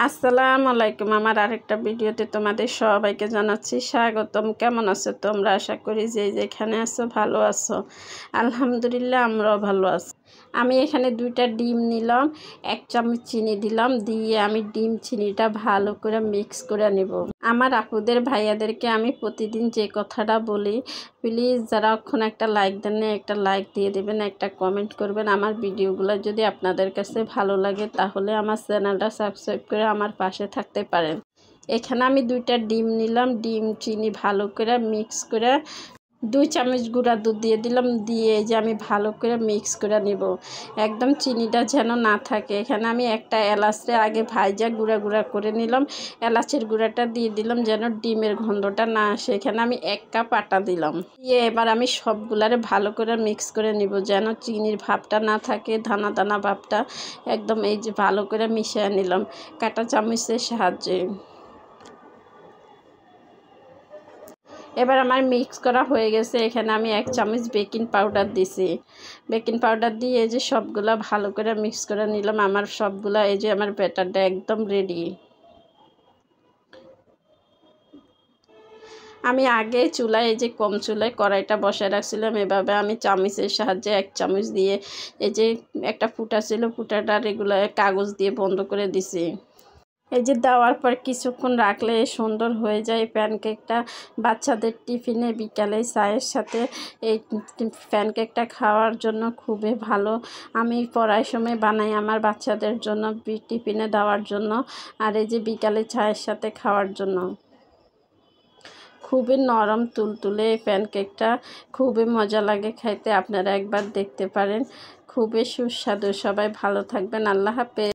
আসসালামু আলাইকুম। আমার আরেকটা ভিডিওতে তোমাদের সবাইকে জানাচ্ছি স্বাগতম। কেমন আছো তোমরা? আশা করি যে যেখানে আছো ভালো আছো। আলহামদুলিল্লাহ আমরাও ভালো আছি। আমি এখানে 2টা ডিম নিলাম, 1 চামচ চিনি দিলাম, দিয়ে আমি ডিম চিনিটা ভালো করে মিক্স করে নেব। আমার আপুদের ভাইয়াদেরকে আমি প্রতিদিন যে কথাটা বলি, প্লিজ যারা এখন একটা লাইক দেন না একটা লাইক দিয়ে দেবেন, একটা কমেন্ট করবেন। আমার ভিডিওগুলো যদি আপনাদের কাছে ভালো লাগে তাহলে আমার চ্যানেলটা সাবস্ক্রাইব করে আমার পাশে থাকতে পারেন। এখানে আমি 2টা ডিম নিলাম, ডিম চিনি ভালো করে মিক্স করে 2 চামচ গুঁড়া দুধ দিয়ে দিলাম, দিয়ে যে আমি ভালো করে মিক্স করে নেব। একদম চিনিটা যেন না থাকে। এখানে আমি একটা এলাচে আগে ভাইজা গুঁড়া গুঁড়া করে নিলাম, এলাচের গুঁড়াটা দিয়ে দিলাম যেন ডিমের গন্ধটা না আসে। এখানে আমি 1 কাপ আটা দিলাম, দিয়ে এবার আমি সবগুলারে ভালো করে মিক্স করে নিব যেন চিনির ভাবটা না থাকে, দানা দানা ভাবটা একদম এই যে ভালো করে মিশিয়ে নিলাম কাঁটা চামচের সাহায্যে। এবার আমার মিক্স করা হয়ে গেছে। এখানে আমি 1 চামচ বেকিং পাউডার দিছি। বেকিং পাউডার দিয়ে এই যে সবগুলা ভালো করে মিক্স করে নিলাম। আমার সবগুলা এই যে আমার ব্যাটারটা একদম রেডি। আমি আগে চুলায় এই যে কম চুলায় কড়াইটা বসায় রাখছিলাম। এভাবে আমি চামচের সাহায্যে 1 চামচ দিয়ে এই যে একটা ফুটা ছিল, ফুটাটা রেগুলার কাগজ দিয়ে বন্ধ করে দিছি। এই যে দেওয়ার পর কিছুক্ষণ রাখলে সুন্দর হয়ে যায় প্যানকেকটা। বাচ্চাদের টিফিনে বিকালে চায়ের সাথে এই প্যানকেকটা খাওয়ার জন্য খুবই ভালো। আমি পড়ার সময় বানাই আমার বাচ্চাদের জন্য, টিফিনে দেওয়ার জন্য, আর এই যে বিকালে চায়ের সাথে খাওয়ার জন্য। খুবই নরম তুলতুলে এই প্যানকেকটা, খুবই মজা লাগে খাইতে। আপনারা একবার দেখতে পারেন, খুবই সুস্বাদু। সবাই ভালো থাকবেন। আল্লাহ হাফেজ।